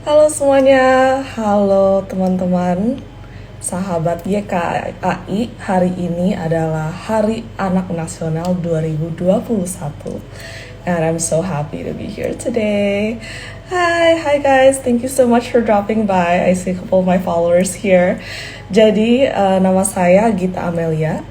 Halo semuanya, halo teman-teman, sahabat YKAI. Hari ini adalah Hari Anak Nasional 2021, and I'm so happy to be here today. Hi guys, thank you so much for dropping by. I see a couple of my followers here. Jadi, nama saya Gita Amelia.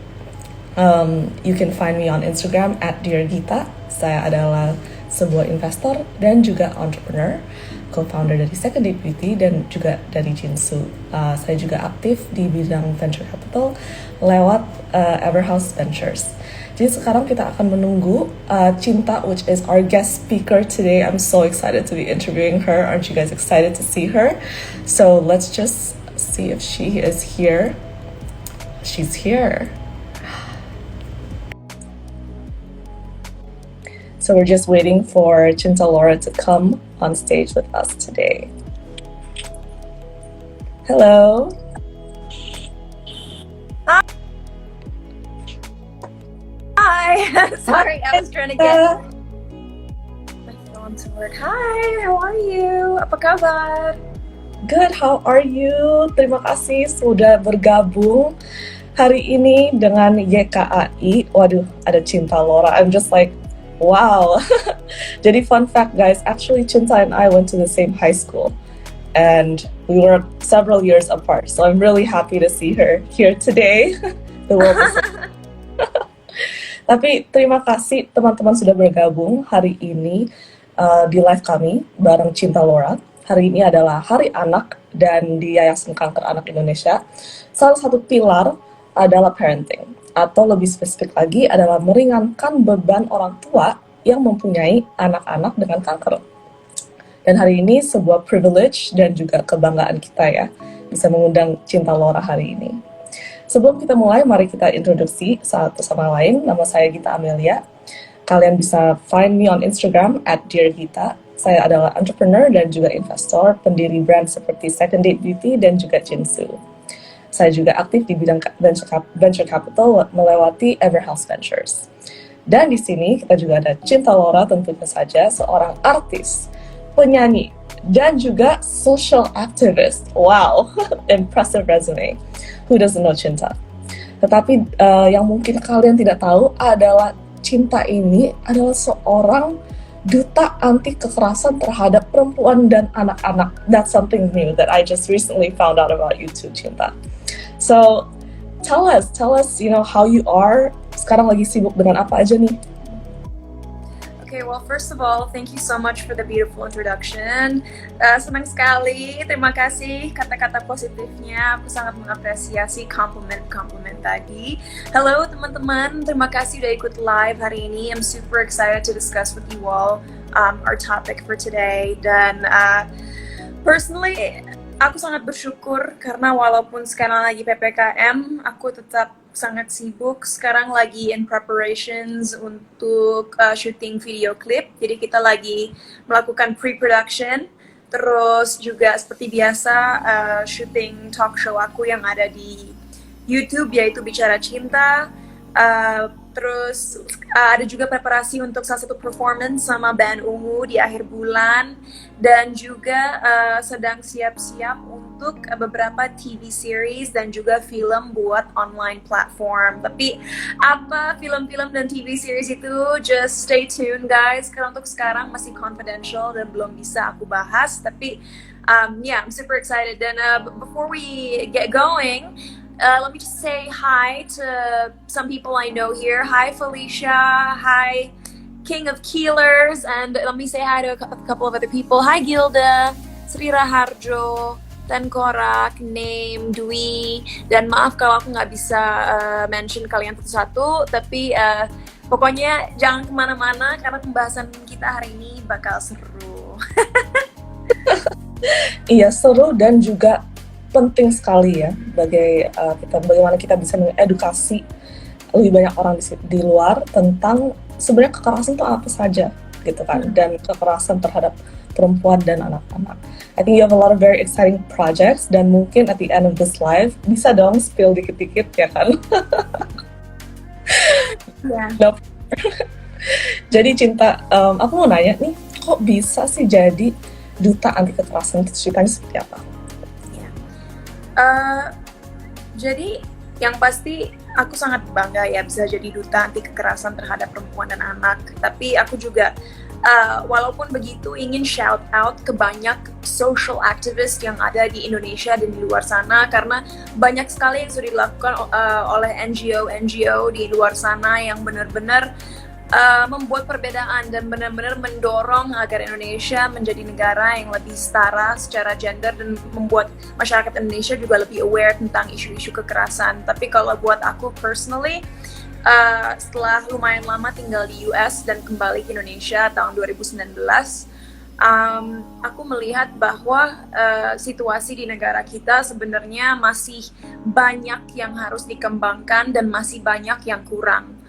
You can find me on Instagram at Dear Gita. Saya adalah sebuah investor dan juga entrepreneur, co-founder dari Second Date Beauty dan juga dari Jinsu. Saya juga aktif di bidang venture capital lewat Everhouse Ventures. Jadi sekarang kita akan menunggu Cinta, which is our guest speaker today. I'm so excited to be interviewing her. Aren't you guys excited to see her? So let's just see if she is here. She's here. So we're just waiting for Cinta Laura to come on stage with us today. Hello. Hi. Sorry, I was trying to get my phone to work. Hi, how are you? Apa kabar? Good, how are you? Terima kasih sudah bergabung hari ini dengan YKAI. Waduh, ada Cinta Laura. I'm just like, wow. Jadi fun fact guys, actually Cinta and I went to the same high school and we were several years apart. So I'm really happy to see her here today. The world is Tapi terima kasih teman-teman sudah bergabung hari ini di live kami bareng Cinta Laura. Hari ini adalah Hari Anak dan di Yayasan Kanker Anak Indonesia. Salah satu pilar adalah parenting, atau lebih spesifik lagi adalah meringankan beban orang tua yang mempunyai anak-anak dengan kanker. Dan hari ini sebuah privilege dan juga kebanggaan kita ya, bisa mengundang Cinta Laura hari ini. Sebelum kita mulai, mari kita introduksi satu sama lain. Nama saya Gita Amelia. Kalian bisa find me on Instagram at Dear Gita. Saya adalah entrepreneur dan juga investor, pendiri brand seperti Second Date Beauty dan juga Jinsu. Saya juga aktif di bidang venture capital melewati Everhouse Ventures. Dan di sini kita juga ada Cinta Laura, tentunya saja seorang artis, penyanyi, dan juga social activist. Wow, impressive resume. Who doesn't know Cinta? Tetapi yang mungkin kalian tidak tahu adalah Cinta ini adalah seorang duta anti kekerasan terhadap perempuan dan anak-anak. That's something new that I just recently found out about you too, Cinta. So tell us, how you are. Sekarang lagi sibuk dengan apa aja nih? Okay, well, first of all, thank you so much for the beautiful introduction. Senang sekali, terima kasih kata-kata positifnya. Aku sangat mengapresiasi compliment tadi. Hello teman-teman, terima kasih udah ikut live hari ini. I'm super excited to discuss with you all our topic for today. Dan personally, aku sangat bersyukur karena walaupun sekarang lagi PPKM, aku tetap sangat sibuk. Sekarang lagi in preparations untuk shooting video clip. Jadi kita lagi melakukan pre-production. Terus juga seperti biasa shooting talk show aku yang ada di YouTube, yaitu Bicara Cinta. Terus ada juga preparasi untuk salah satu performance sama band Ungu di akhir bulan, dan juga sedang siap-siap untuk beberapa TV series dan juga film buat online platform. Tapi apa film-film dan TV series itu, just stay tuned guys, karena untuk sekarang masih confidential dan belum bisa aku bahas. Tapi yeah, I'm super excited. Dan before we get going, let me just say hi to some people I know here. Hi, Felicia. Hi, King of Keelers. And let me say hi to a couple of other people. Hi, Gilda, Sri Raharjo, Tengkorak, Name, Dwi. Dan maaf kalau aku nggak bisa mention kalian satu-satu. Tapi pokoknya jangan kemana-mana karena pembahasan kita hari ini bakal seru. Iya, seru dan juga penting sekali ya bagaimana kita bisa mengedukasi lebih banyak orang di luar tentang sebenarnya kekerasan itu apa saja gitu kan, dan kekerasan terhadap perempuan dan anak-anak. I think you have a lot of very exciting projects, dan mungkin at the end of this live bisa dong spill dikit-dikit ya kan. Yeah. Jadi Cinta, aku mau nanya nih, kok bisa sih jadi duta anti kekerasan itu ceritanya seperti apa? Uh, jadi yang pasti aku sangat bangga ya bisa jadi duta anti kekerasan terhadap perempuan dan anak. Tapi aku juga walaupun begitu ingin shout out ke banyak social activist yang ada di Indonesia dan di luar sana, karena banyak sekali yang sudah dilakukan oleh NGO di luar sana yang benar-benar membuat perbedaan dan benar-benar mendorong agar Indonesia menjadi negara yang lebih setara secara gender dan membuat masyarakat Indonesia juga lebih aware tentang isu-isu kekerasan. Tapi kalau buat aku personally, setelah lumayan lama tinggal di US dan kembali ke Indonesia tahun 2019, aku melihat bahwa situasi di negara kita sebenarnya masih banyak yang harus dikembangkan dan masih banyak yang kurang.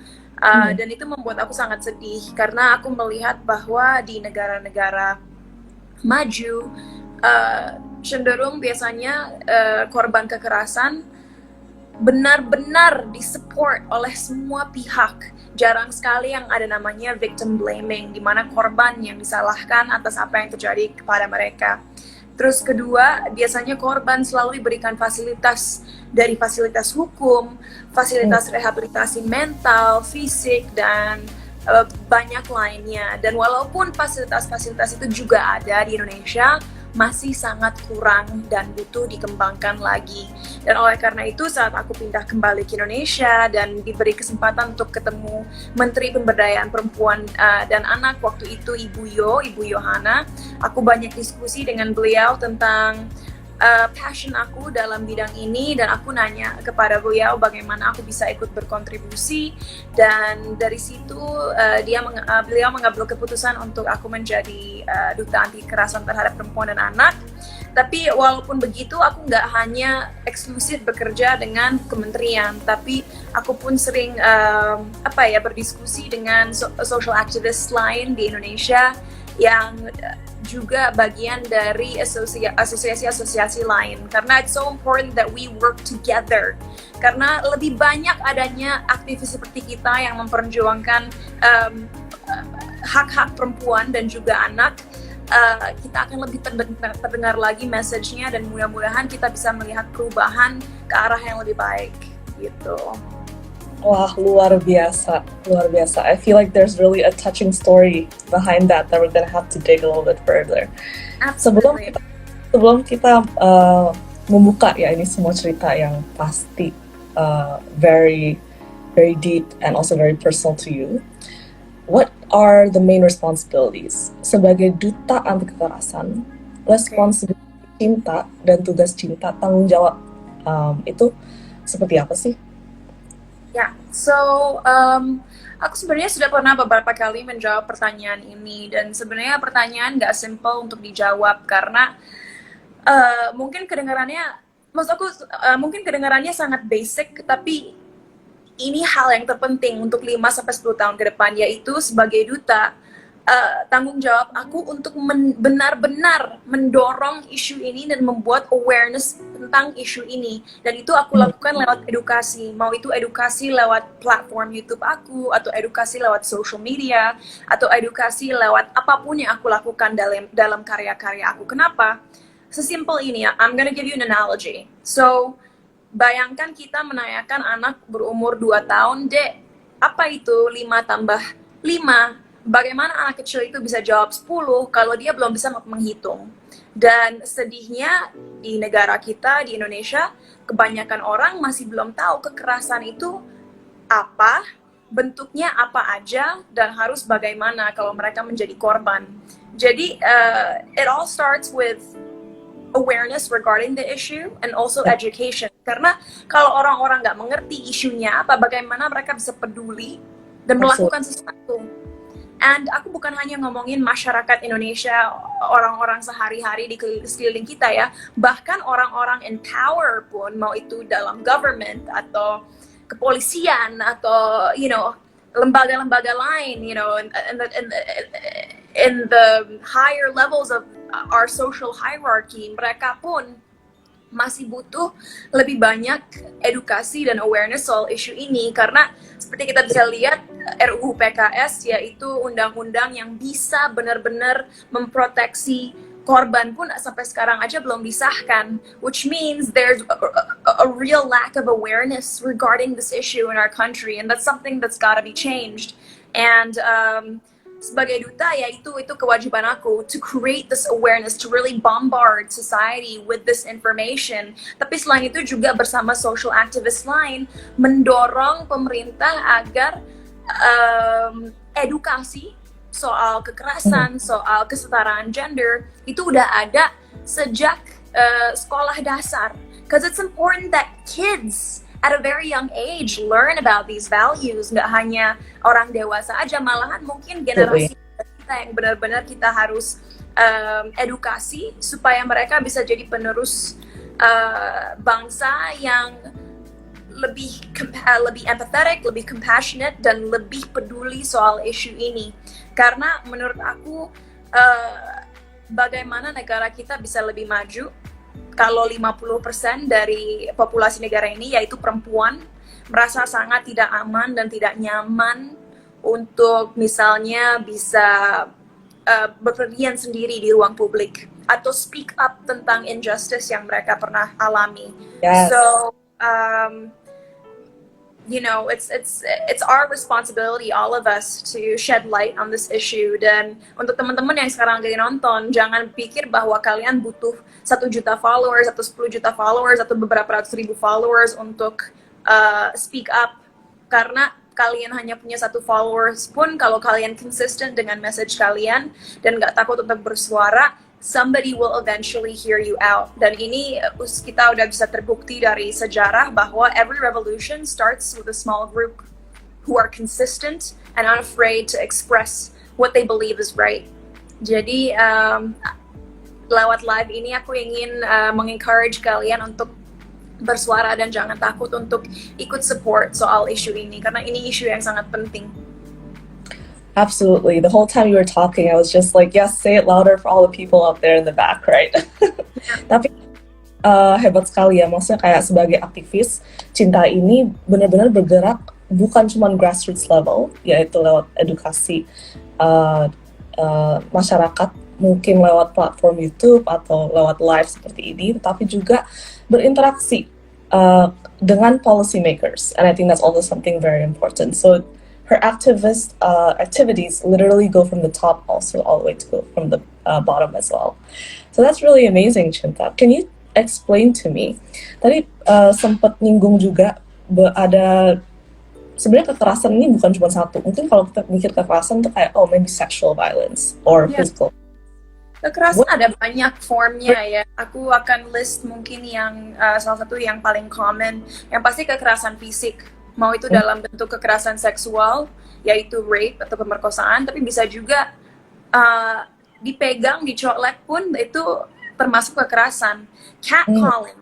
Dan itu membuat aku sangat sedih karena aku melihat bahwa di negara-negara maju cenderung biasanya korban kekerasan benar-benar disupport oleh semua pihak. Jarang sekali yang ada namanya victim blaming, di mana korban yang disalahkan atas apa yang terjadi kepada mereka. Terus kedua, biasanya korban selalu diberikan fasilitas dari fasilitas hukum, fasilitas rehabilitasi mental, fisik, dan banyak lainnya. Dan walaupun fasilitas-fasilitas itu juga ada di Indonesia, masih sangat kurang dan butuh dikembangkan lagi. Dan oleh karena itu saat aku pindah kembali ke Indonesia dan diberi kesempatan untuk ketemu Menteri Pemberdayaan Perempuan dan Anak waktu itu Ibu Yohana, aku banyak diskusi dengan beliau tentang passion aku dalam bidang ini, dan aku nanya kepada beliau bagaimana aku bisa ikut berkontribusi, dan dari situ beliau mengambil keputusan untuk aku menjadi duta anti kekerasan terhadap perempuan dan anak. Tapi walaupun begitu, aku nggak hanya eksklusif bekerja dengan kementerian, tapi aku pun sering berdiskusi dengan social activist lain di Indonesia yang juga bagian dari asosiasi-asosiasi lain, karena it's so important that we work together, karena lebih banyak adanya aktivis seperti kita yang memperjuangkan hak-hak perempuan dan juga anak, kita akan lebih terdengar lagi message-nya, dan mudah-mudahan kita bisa melihat perubahan ke arah yang lebih baik gitu. Wah, luar biasa. I feel like there's really a touching story behind that we're gonna have to dig a little bit further. Absolutely. Sebelum kita membuka ya ini semua cerita yang pasti very very deep and also very personal to you, what are the main responsibilities sebagai duta anti kekerasan, responsibility cinta dan tugas cinta, tanggung jawab itu seperti apa sih? Ya, aku sebenarnya sudah pernah beberapa kali menjawab pertanyaan ini, dan sebenarnya pertanyaan nggak simple untuk dijawab karena mungkin kedengarannya sangat basic, tapi ini hal yang terpenting untuk 5-10 tahun ke depan, yaitu sebagai duta, tanggung jawab aku untuk benar-benar mendorong isu ini dan membuat awareness tentang isu ini. Dan itu aku lakukan lewat edukasi, mau itu edukasi lewat platform YouTube aku, atau edukasi lewat social media, atau edukasi lewat apapun yang aku lakukan dalam karya-karya aku. Kenapa? Sesimpel ini ya, I'm gonna give you an analogy. So, bayangkan kita menanyakan anak berumur 2 tahun, Dek, apa itu 5 tambah 5? Bagaimana anak kecil itu bisa jawab 10 kalau dia belum bisa menghitung? Dan sedihnya di negara kita, di Indonesia, kebanyakan orang masih belum tahu kekerasan itu apa, bentuknya apa aja, dan harus bagaimana kalau mereka menjadi korban. Jadi, it all starts with awareness regarding the issue and also education. Karena kalau orang-orang nggak mengerti isunya apa, bagaimana mereka bisa peduli dan melakukan sesuatu. And aku bukan hanya ngomongin masyarakat Indonesia, orang-orang sehari-hari di sekeliling kita ya, bahkan orang-orang in power pun, mau itu dalam government atau kepolisian atau lembaga-lembaga lain, in the higher levels of our social hierarchy, mereka pun masih butuh lebih banyak edukasi dan awareness soal isu ini, karena seperti kita bisa lihat RUU PKS, yaitu undang-undang yang bisa benar-benar memproteksi korban pun sampai sekarang aja belum disahkan, which means there's a real lack of awareness regarding this issue in our country, and that's something that's gotta be changed. And sebagai duta, ya itu kewajiban aku to create this awareness, to really bombard society with this information. Tapi selain itu juga bersama social activists lain mendorong pemerintah agar edukasi soal kekerasan, soal kesetaraan gender itu udah ada sejak sekolah dasar. Because it's important that kids at a very young age learn about these values. Nggak hanya orang dewasa aja, malahan mungkin generasi kita yang benar-benar kita harus edukasi supaya mereka bisa jadi penerus bangsa yang lebih empathetic, lebih compassionate, dan lebih peduli soal isu ini. Karena menurut aku bagaimana negara kita bisa lebih maju kalau 50% dari populasi negara ini, yaitu perempuan, merasa sangat tidak aman dan tidak nyaman untuk misalnya bisa berpergian sendiri di ruang publik atau speak up tentang injustice yang mereka pernah alami. Yes. So you know, it's our responsibility, all of us, to shed light on this issue. Dan untuk teman-teman yang sekarang lagi nonton, jangan pikir bahwa kalian butuh 1 juta followers atau 10 juta followers atau beberapa ratus ribu followers untuk speak up. Karena kalian hanya punya 1 followers pun, kalau kalian consistent dengan message kalian dan nggak takut untuk bersuara, somebody will eventually hear you out. Dan ini kita udah bisa terbukti dari sejarah bahwa every revolution starts with a small group who are consistent and unafraid to express what they believe is right. Jadi lewat live ini aku ingin mengencourage kalian untuk bersuara dan jangan takut untuk ikut support soal isu ini, karena ini isu yang sangat penting. Absolutely. The whole time you were talking, I was just like, yes, say it louder for all the people out there in the back, right? Tapi hebat sekali ya, maksudnya kayak sebagai aktivis, Cinta ini benar-benar bergerak bukan cuma grassroots level, yaitu lewat edukasi masyarakat, mungkin lewat platform YouTube atau lewat live seperti ini, tetapi juga berinteraksi dengan policy makers. And I think that's also something very important. So her activist activities literally go from the top also all the way to go from the bottom as well. So that's really amazing, Cinta. Can you explain to me? Tadi sempat nyinggung juga ada sebenarnya kekerasan ini bukan cuma satu. Mungkin kalau kita mikir kekerasan itu kayak maybe sexual violence or physical. Kekerasan ada banyak formnya ya. Aku akan list mungkin yang salah satu yang paling common, yang pasti kekerasan fisik. Mau itu dalam bentuk kekerasan seksual, yaitu rape atau pemerkosaan, tapi bisa juga dipegang, dicolek pun itu termasuk kekerasan. Catcalling,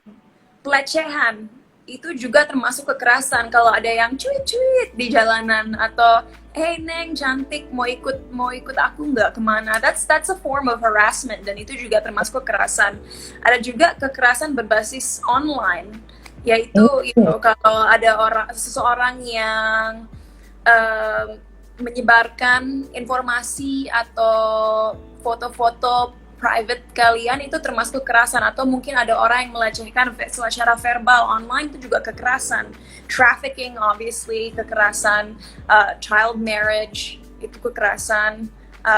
pelecehan, itu juga termasuk kekerasan. Kalau ada yang cuit-cuit di jalanan atau hey Neng cantik mau ikut aku nggak kemana, that's a form of harassment dan itu juga termasuk kekerasan. Ada juga kekerasan berbasis online, yaitu kalau ada seseorang yang menyebarkan informasi atau foto-foto private kalian, itu termasuk kekerasan. Atau mungkin ada orang yang melecehkan secara verbal online, itu juga kekerasan. Trafficking obviously kekerasan, child marriage itu kekerasan,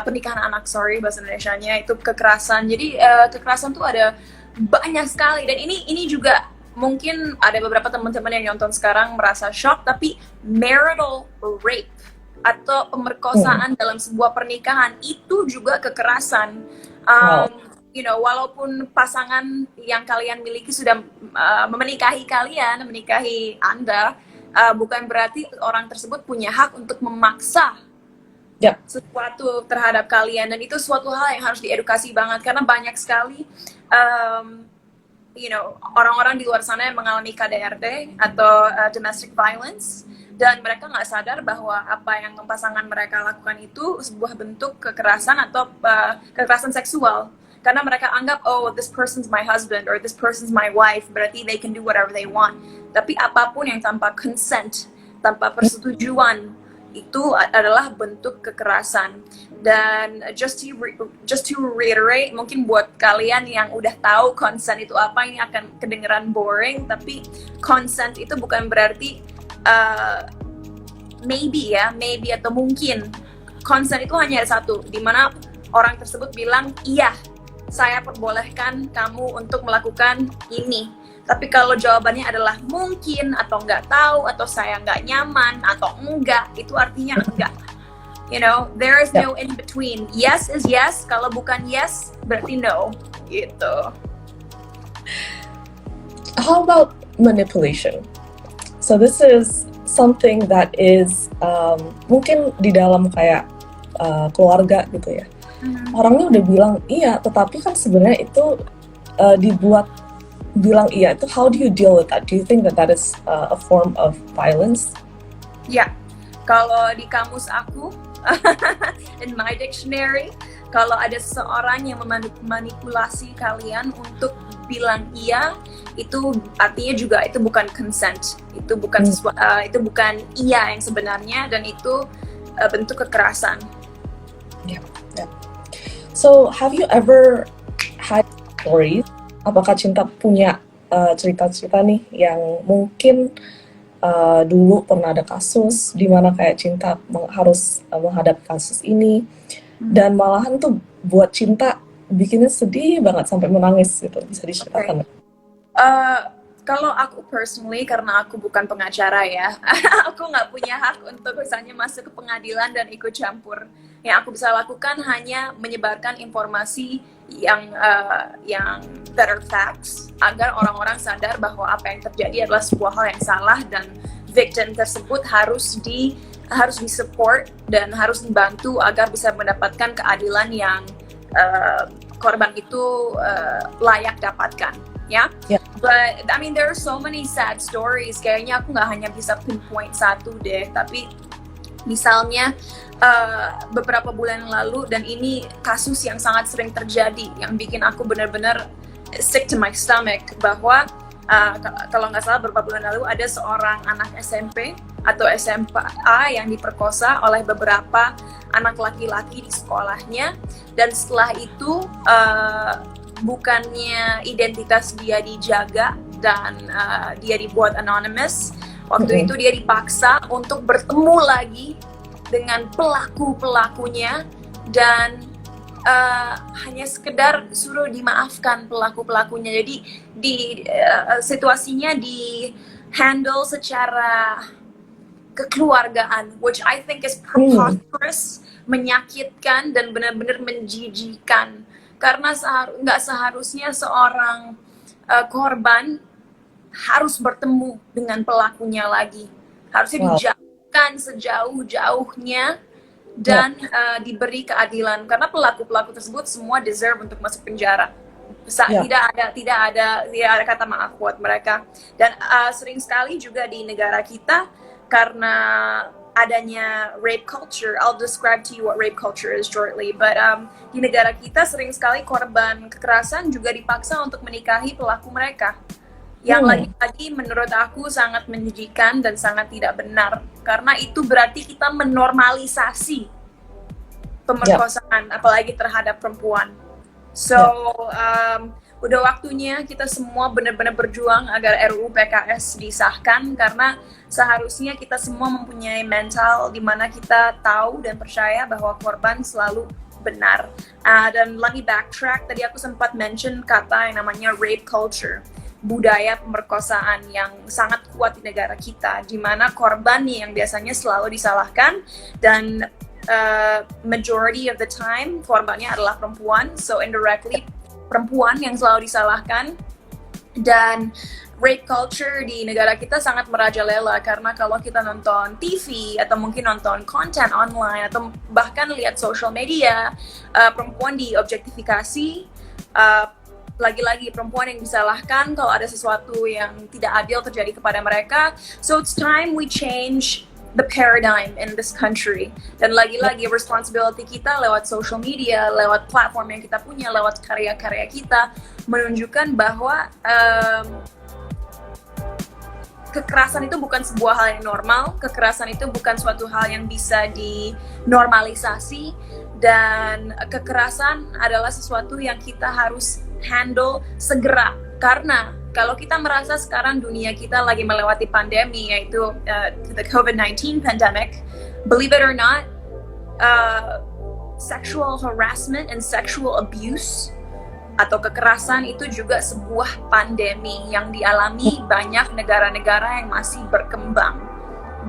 pernikahan anak bahasa Indonesianya itu kekerasan. Jadi kekerasan tuh ada banyak sekali, dan ini juga mungkin ada beberapa teman-teman yang nonton sekarang merasa shock, tapi marital rape atau pemerkosaan dalam sebuah pernikahan itu juga kekerasan. Walaupun pasangan yang kalian miliki sudah menikahi Anda, bukan berarti orang tersebut punya hak untuk memaksa sesuatu terhadap kalian, dan itu suatu hal yang harus diedukasi banget, karena banyak sekali orang-orang di luar sana yang mengalami KDRT atau domestic violence, dan mereka nggak sadar bahwa apa yang pasangan mereka lakukan itu sebuah bentuk kekerasan atau kekerasan seksual, karena mereka anggap this person's my husband or this person's my wife, berarti they can do whatever they want. Tapi apapun yang tanpa consent, tanpa persetujuan, itu adalah bentuk kekerasan. Dan just to reiterate, mungkin buat kalian yang udah tahu consent itu apa, ini akan kedengeran boring, tapi consent itu bukan berarti maybe atau mungkin. Consent itu hanya ada satu, di mana orang tersebut bilang, iya, saya perbolehkan kamu untuk melakukan ini. Tapi kalau jawabannya adalah mungkin, atau nggak tahu, atau saya nggak nyaman, atau enggak, itu artinya enggak. You know, there is no in between. Yes is yes, kalau bukan yes, berarti no. Gitu. How about manipulation? So this is something that is mungkin di dalam kayak keluarga gitu ya. Orangnya udah bilang iya, tetapi kan sebenarnya itu dibuat bilang iya. Itu how do you deal with that? Do you think that that is a form of violence? Ya, kalau di kamus aku, in my dictionary, kalau ada seseorang yang memanipulasi kalian untuk bilang iya, itu artinya juga itu bukan consent, itu bukan itu bukan iya yang sebenarnya, dan itu bentuk kekerasan. Yeah. So, have you ever had stories? Apakah Cinta punya cerita-cerita nih yang mungkin dulu pernah ada kasus di mana kayak Cinta harus menghadapi kasus ini, dan malahan tuh buat Cinta bikinnya sedih banget sampai menangis gitu, bisa diceritakan? Kalau aku personally, karena aku bukan pengacara ya, aku nggak punya hak untuk misalnya masuk ke pengadilan dan ikut campur. Yang aku bisa lakukan hanya menyebarkan informasi yang that are facts, agar orang-orang sadar bahwa apa yang terjadi adalah sebuah hal yang salah, dan victim tersebut harus disupport dan harus dibantu agar bisa mendapatkan keadilan yang korban itu layak dapatkan. Yeah? But I mean, there are so many sad stories. Kayaknya aku nggak hanya bisa pinpoint satu deh, tapi misalnya beberapa bulan lalu, dan ini kasus yang sangat sering terjadi, yang bikin aku benar-benar sick to my stomach, bahwa kalau nggak salah beberapa bulan lalu ada seorang anak SMP atau SMA yang diperkosa oleh beberapa anak laki-laki di sekolahnya, dan setelah itu bukannya identitas dia dijaga dan dia dibuat anonymous, waktu itu dia dipaksa untuk bertemu lagi dengan pelaku-pelakunya, dan hanya sekedar suruh dimaafkan pelaku-pelakunya. Jadi situasinya di handle secara kekeluargaan, which I think is preposterous, menyakitkan dan benar-benar menjijikan. Karena nggak seharusnya seorang korban harus bertemu dengan pelakunya lagi. Harusnya dijauhkan sejauh-jauhnya dan diberi keadilan, karena pelaku-pelaku tersebut semua deserve untuk masuk penjara. Tidak ada kata maaf buat mereka. Dan sering sekali juga di negara kita, karena adanya rape culture, I'll describe to you what rape culture is shortly, but di negara kita sering sekali korban kekerasan juga dipaksa untuk menikahi pelaku mereka, yang lagi-lagi menurut aku sangat menjijikan dan sangat tidak benar, karena itu berarti kita menormalisasi pemerkosaan, apalagi terhadap perempuan. So udah waktunya kita semua benar-benar berjuang agar RUU PKS disahkan, karena seharusnya kita semua mempunyai mental di mana kita tahu dan percaya bahwa korban selalu benar. Dan lagi backtrack, tadi aku sempat mention kata yang namanya rape culture, budaya pemerkosaan yang sangat kuat di negara kita, di mana korban yang biasanya selalu disalahkan, dan majority of the time korbannya adalah perempuan, so indirectly perempuan yang selalu disalahkan. Dan rape culture di negara kita sangat merajalela, karena kalau kita nonton TV atau mungkin nonton konten online atau bahkan lihat social media, perempuan diobjektifikasi, lagi-lagi perempuan yang disalahkan kalau ada sesuatu yang tidak adil terjadi kepada mereka. So it's time we change the paradigm in this country. Dan lagi-lagi responsibility kita lewat social media, lewat platform yang kita punya, lewat karya-karya kita, menunjukkan bahwa kekerasan itu bukan sebuah hal yang normal, kekerasan itu bukan suatu hal yang bisa dinormalisasi, dan kekerasan adalah sesuatu yang kita harus handle segera. Karena kalau kita merasa sekarang dunia kita lagi melewati pandemi, yaitu the COVID-19 pandemic, believe it or not, sexual harassment and sexual abuse atau kekerasan itu juga sebuah pandemi yang dialami banyak negara-negara yang masih berkembang.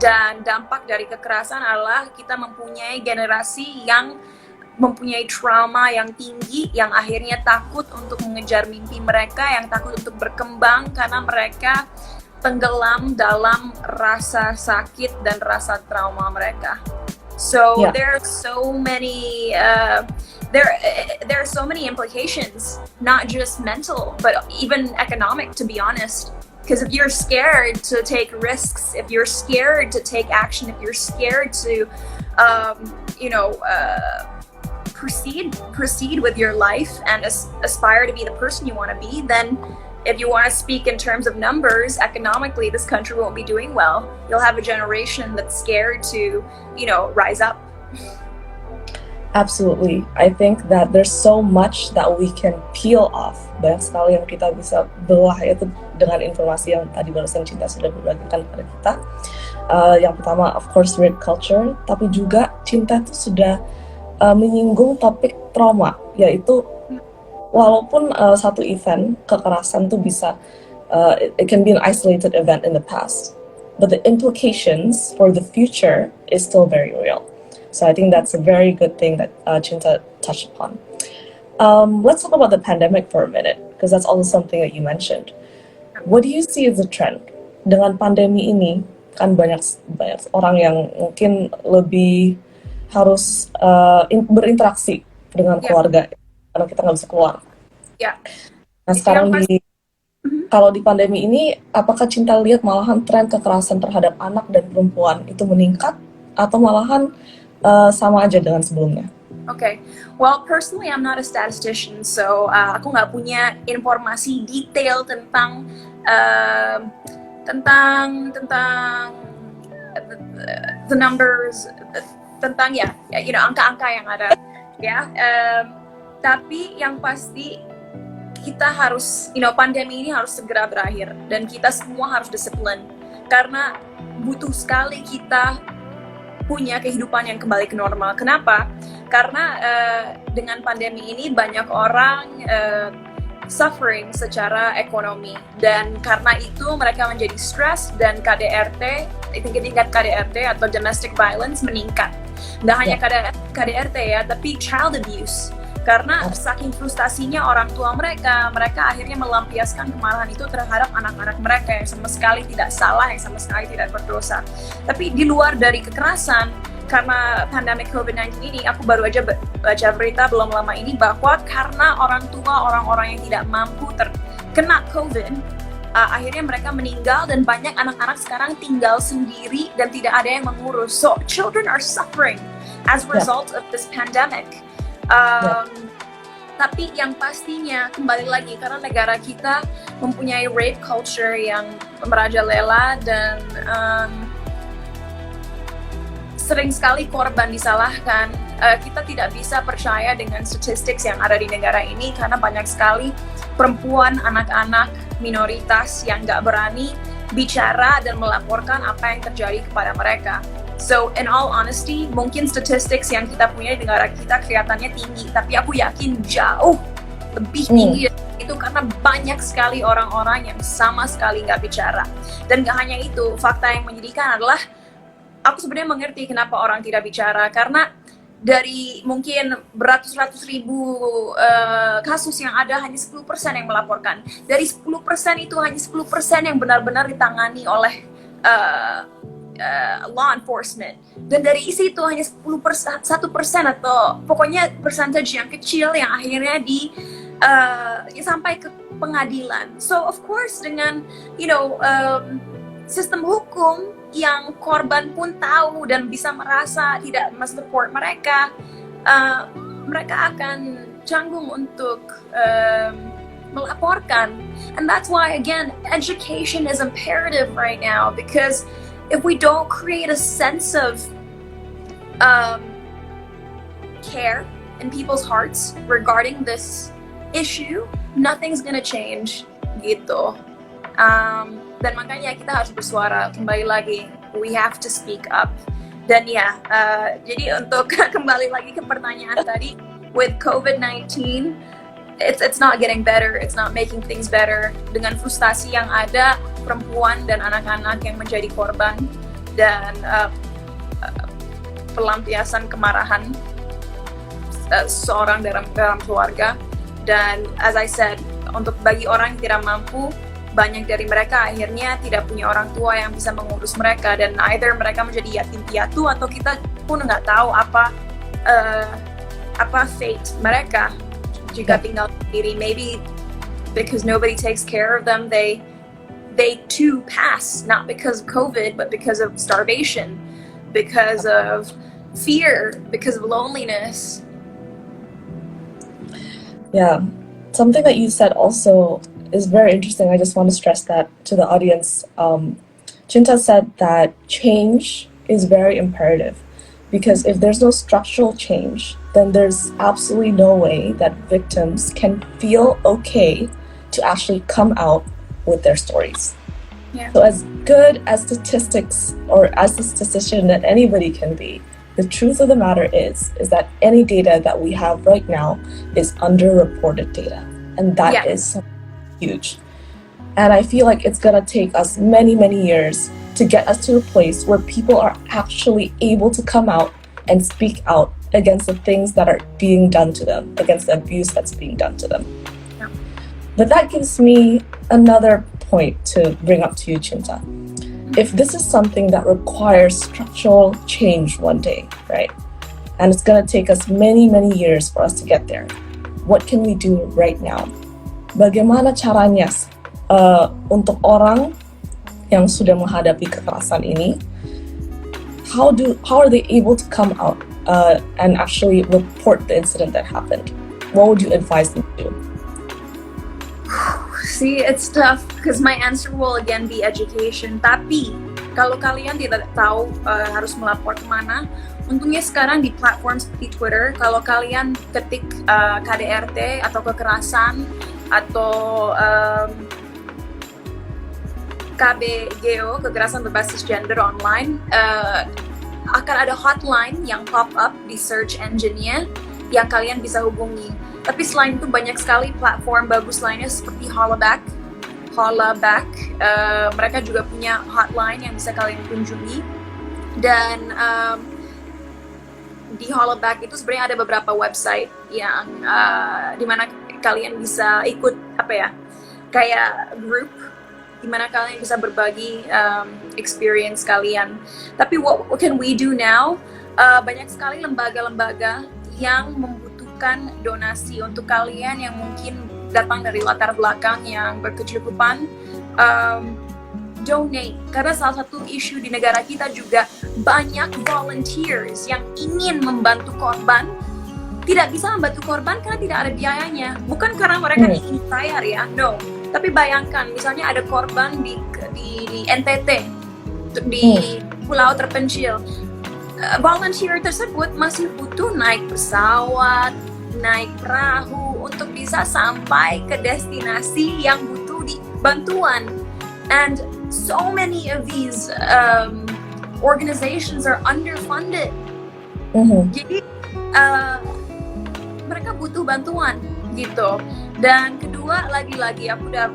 Dan dampak dari kekerasan adalah kita mempunyai generasi yang mempunyai trauma yang tinggi, yang akhirnya takut untuk mengejar mimpi mereka, yang takut untuk berkembang karena mereka tenggelam dalam rasa sakit dan rasa trauma mereka. So there are so many there are so many implications, not just mental, but even economic, to be honest. Because if you're scared to take risks, if you're scared to take action, if you're scared to, proceed with your life and aspire to be the person you want to be, then if you want to speak in terms of numbers, economically, this country won't be doing well. You'll have a generation that's scared to, rise up. Absolutely. I think that there's so much that we can peel off. Banyak sekali yang kita bisa belah itu dengan informasi yang tadi barusan Cinta sudah berbagikan kepada kita. Yang pertama, of course, rape culture, tapi juga Cinta itu sudah menyinggung topik trauma, yaitu walaupun satu event kekerasan tuh bisa it can be an isolated event in the past, but the implications for the future is still very real. So I think that's a very good thing that Cinta touched upon. Let's talk about the pandemic for a minute, because that's also something that you mentioned. What do you see as a trend? Dengan pandemi ini, kan banyak orang yang mungkin lebih harus berinteraksi dengan keluarga, karena kita nggak bisa keluar. Nah sekarang kalau di pandemi ini, apakah Cinta lihat malahan tren kekerasan terhadap anak dan perempuan itu meningkat, atau malahan sama aja dengan sebelumnya? Okay, well personally I'm not a statistician, so aku nggak punya informasi detail tentang the numbers, tentang angka-angka yang ada, tapi yang pasti kita harus, pandemi ini harus segera berakhir dan kita semua harus disiplin, karena butuh sekali kita punya kehidupan yang kembali ke normal. Kenapa? Karena dengan pandemi ini banyak orang suffering secara ekonomi, dan karena itu mereka menjadi stres, dan tingkat KDRT atau domestic violence meningkat. Nggak hanya KDRT ya, tapi child abuse. Karena saking frustasinya orang tua mereka akhirnya melampiaskan kemarahan itu terhadap anak-anak mereka yang sama sekali tidak salah, yang sama sekali tidak berdosa. Tapi di luar dari kekerasan, karena pandemi COVID-19 ini, aku baru aja baca berita belum lama ini bahwa karena orang tua, orang-orang yang tidak mampu terkena COVID, akhirnya mereka meninggal, dan banyak anak-anak sekarang tinggal sendiri dan tidak ada yang mengurus. So children are suffering as a result of this pandemic. Tapi yang pastinya kembali lagi, karena negara kita mempunyai rape culture yang merajalela, dan sering sekali korban disalahkan. Kita tidak bisa percaya dengan statistik yang ada di negara ini, karena banyak sekali perempuan, anak-anak, minoritas yang nggak berani bicara dan melaporkan apa yang terjadi kepada mereka. So in all honesty, mungkin statistik yang kita punya di negara kita kelihatannya tinggi, tapi aku yakin jauh lebih tinggi itu, karena banyak sekali orang-orang yang sama sekali nggak bicara. Dan nggak hanya itu, fakta yang menyedihkan adalah aku sebenarnya mengerti kenapa orang tidak bicara, karena dari mungkin beratus-ratus ribu kasus yang ada, hanya 10% yang melaporkan. Dari 10% itu hanya 10% yang benar-benar ditangani oleh law enforcement, dan dari isi itu hanya 1% atau pokoknya percentage yang kecil yang akhirnya sampai ke pengadilan. So of course dengan sistem hukum yang korban pun tahu dan bisa merasa tidak men-support mereka, mereka akan canggung untuk melaporkan. And that's why, again, education is imperative right now, because if we don't create a sense of care in people's hearts regarding this issue, nothing's gonna change gitu. Dan makanya kita harus bersuara kembali lagi. We have to speak up. Dan ya, jadi untuk kembali lagi ke pertanyaan tadi, with COVID-19, it's not getting better, it's not making things better. Dengan frustasi yang ada, perempuan dan anak-anak yang menjadi korban, dan pelampiasan kemarahan seorang dalam keluarga. Dan as I said, untuk bagi orang yang tidak mampu, banyak dari mereka akhirnya tidak punya orang tua yang bisa mengurus mereka, dan either mereka menjadi yatim piatu atau kita pun nggak tahu apa fate mereka jika tinggal sendiri. Maybe because nobody takes care of them, they too pass, not because of COVID, but because of starvation, because of fear, because of loneliness. Yeah, something that you said also is very interesting. I just want to stress that to the audience. Chinta said that change is very imperative, because if there's no structural change, then there's absolutely no way that victims can feel okay to actually come out with their stories. Yeah. So as good as statistics or as a statistician that anybody can be, the truth of the matter is that any data that we have right now is underreported data, and that is huge. And I feel like it's gonna take us many, many years to get us to a place where people are actually able to come out and speak out against the things that are being done to them, against the abuse that's being done to them. Yeah. But that gives me another point to bring up to you, Chinta. If this is something that requires structural change one day, right? And it's gonna take us many, many years for us to get there. What can we do right now? Bagaimana caranya untuk orang yang sudah menghadapi kekerasan ini? How are they able to come out and actually report the incident that happened? What would you advise them to do? See, it's tough because my answer will again be education. Tapi kalau kalian tidak tahu harus melapor kemana, untungnya sekarang di platform seperti Twitter, kalau kalian ketik KDRT atau kekerasan atau KBGO, kekerasan berbasis gender online, akan ada hotline yang pop up di search engine-nya yang kalian bisa hubungi. Tapi selain itu banyak sekali platform bagus lainnya seperti Hollaback. Mereka juga punya hotline yang bisa kalian kunjungi. Dan di Hollaback itu sebenarnya ada beberapa website yang dimana kalian bisa ikut kayak group dimana kalian bisa berbagi experience kalian. Tapi what can we do now? Banyak sekali lembaga-lembaga yang membutuhkan donasi untuk kalian yang mungkin datang dari latar belakang yang berkecukupan. Donate, karena salah satu isu di negara kita juga banyak volunteers yang ingin membantu korban, tidak bisa membantu korban karena tidak ada biayanya. Bukan karena mereka ingin bayar ya, no. Tapi bayangkan, misalnya ada korban di NTT, di pulau terpencil. Volunteer tersebut masih butuh naik pesawat, naik perahu untuk bisa sampai ke destinasi yang butuh bantuan. And so many of these organizations are underfunded. Jadi mereka butuh bantuan gitu. Dan kedua, lagi-lagi aku udah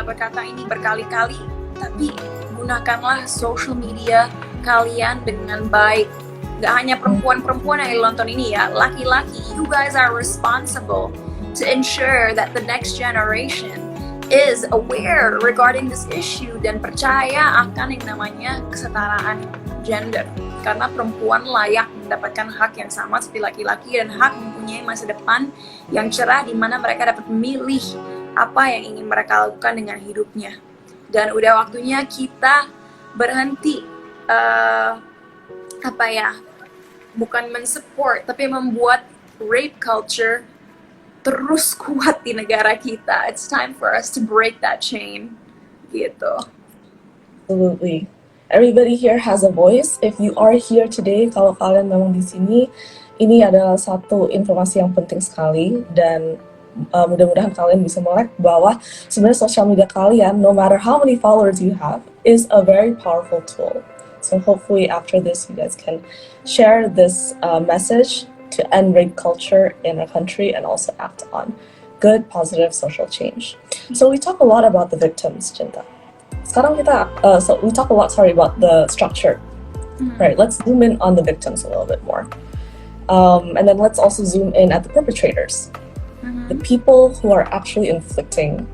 berkata ini berkali-kali, tapi gunakanlah social media kalian dengan baik. Gak hanya perempuan-perempuan yang nonton ini ya, laki-laki, you guys are responsible to ensure that the next generation is aware regarding this issue dan percaya akan yang namanya kesetaraan gender. Karena perempuan layak mendapatkan hak yang sama seperti laki-laki dan hak mempunyai masa depan yang cerah di mana mereka dapat memilih apa yang ingin mereka lakukan dengan hidupnya. Dan udah waktunya kita berhenti bukan mensupport tapi membuat rape culture terus kuat di negara kita. It's time for us to break that chain. Gitu. Absolutely. Everybody here has a voice. If you are here today, kalau kalian memang di sini, ini adalah satu informasi yang penting sekali, dan mudah-mudahan kalian bisa melek bahwa sebenarnya sosial media kalian, no matter how many followers you have, is a very powerful tool. So hopefully after this, you guys can share this message to end rape culture in our country and also act on good, positive social change. So we talk a lot about the victims, Cinta. Sekarang kita, so we talk a lot, about the structure. Right, let's zoom in on the victims a little bit more. And then let's also zoom in at the perpetrators. The people who are actually inflicting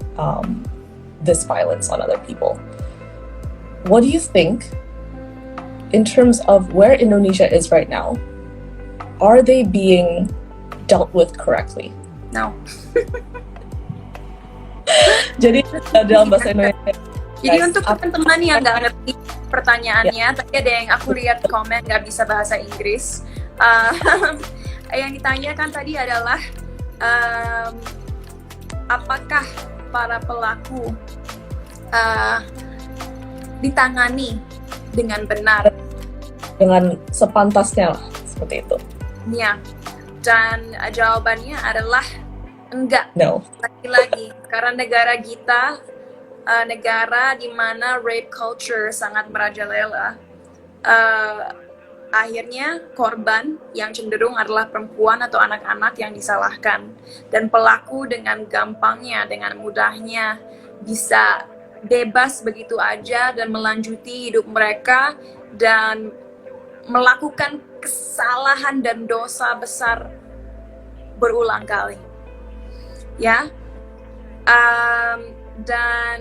this violence on other people. What do you think, in terms of where Indonesia is right now, are they being dealt with correctly? No. Jadi dalam bahasa Indonesia. Jadi untuk teman-teman yang nggak ngerti pertanyaannya, tadi ada yang aku lihat komen nggak bisa bahasa Inggris. Yang ditanyakan tadi adalah apakah para pelaku ditangani dengan benar, dengan sepantasnya lah, seperti itu. Ya, dan jawabannya adalah enggak. No. Lagi-lagi, karena negara kita negara di mana rape culture sangat merajalela. Akhirnya korban yang cenderung adalah perempuan atau anak-anak yang disalahkan, dan pelaku dengan gampangnya, dengan mudahnya bisa bebas begitu aja dan melanjuti hidup mereka dan melakukan kesalahan dan dosa besar berulang kali, ya. Dan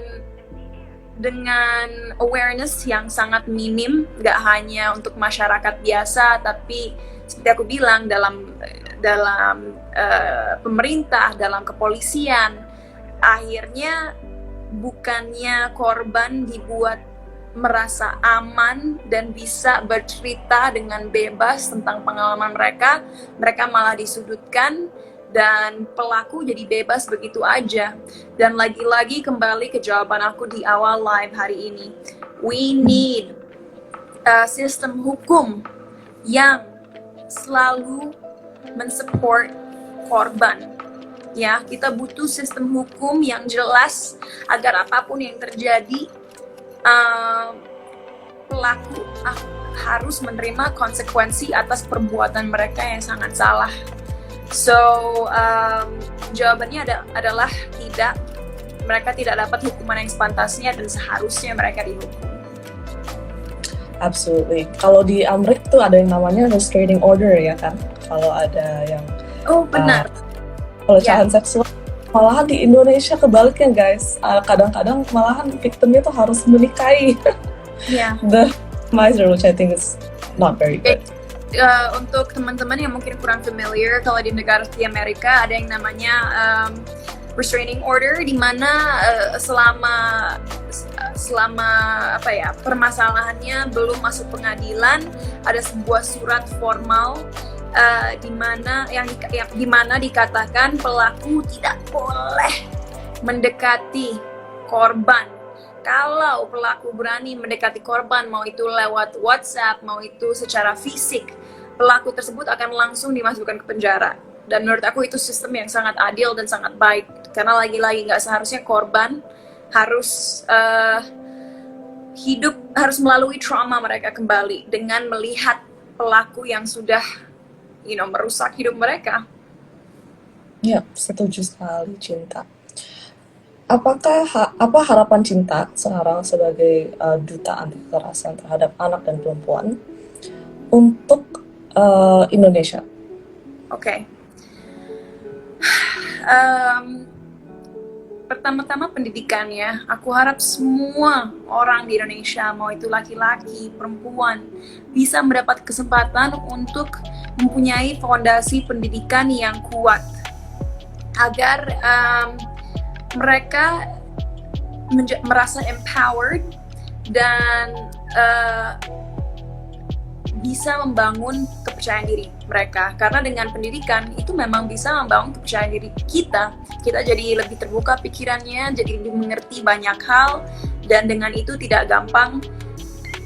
dengan awareness yang sangat minim, nggak hanya untuk masyarakat biasa, tapi seperti aku bilang dalam pemerintah, dalam kepolisian, akhirnya bukannya korban dibuat merasa aman dan bisa bercerita dengan bebas tentang pengalaman mereka, mereka malah disudutkan dan pelaku jadi bebas begitu aja. Dan lagi-lagi kembali ke jawaban aku di awal live hari ini. We need sistem hukum yang selalu mensupport korban. Ya, kita butuh sistem hukum yang jelas agar apapun yang terjadi, pelaku harus menerima konsekuensi atas perbuatan mereka yang sangat salah. So, jawabannya adalah tidak. Mereka tidak dapat hukuman yang sepantasnya dan seharusnya mereka dihukum. Absolutely. Kalau di Amerika tuh ada yang namanya restraining order, ya kan? Kalau ada yang benar. Pelecehan seksual. Malahan di Indonesia kebaliknya, guys. Kadang-kadang malahan victimnya tuh harus menikahi the miser, which I think is not very good. Untuk teman-teman yang mungkin kurang familiar, kalau di negara di Amerika ada yang namanya restraining order, di mana selama permasalahannya belum masuk pengadilan, ada sebuah surat formal di mana dikatakan pelaku tidak boleh mendekati korban. Kalau pelaku berani mendekati korban, mau itu lewat WhatsApp, mau itu secara fisik, pelaku tersebut akan langsung dimasukkan ke penjara. Dan menurut aku itu sistem yang sangat adil dan sangat baik. Karena lagi-lagi nggak seharusnya korban harus harus melalui trauma mereka kembali dengan melihat pelaku yang sudah merusak hidup mereka. Ya, setuju sekali, Cinta. Apa harapan Cinta sekarang sebagai duta anti kekerasan terhadap anak dan perempuan untuk Indonesia? Oke. Pertama-tama pendidikan, ya. Aku harap semua orang di Indonesia, mau itu laki-laki, perempuan, bisa mendapat kesempatan untuk mempunyai fondasi pendidikan yang kuat agar mereka merasa empowered dan bisa membangun kepercayaan diri. mereka, karena dengan pendidikan itu memang bisa membangun kepercayaan diri kita jadi lebih terbuka pikirannya, jadi lebih mengerti banyak hal, dan dengan itu tidak gampang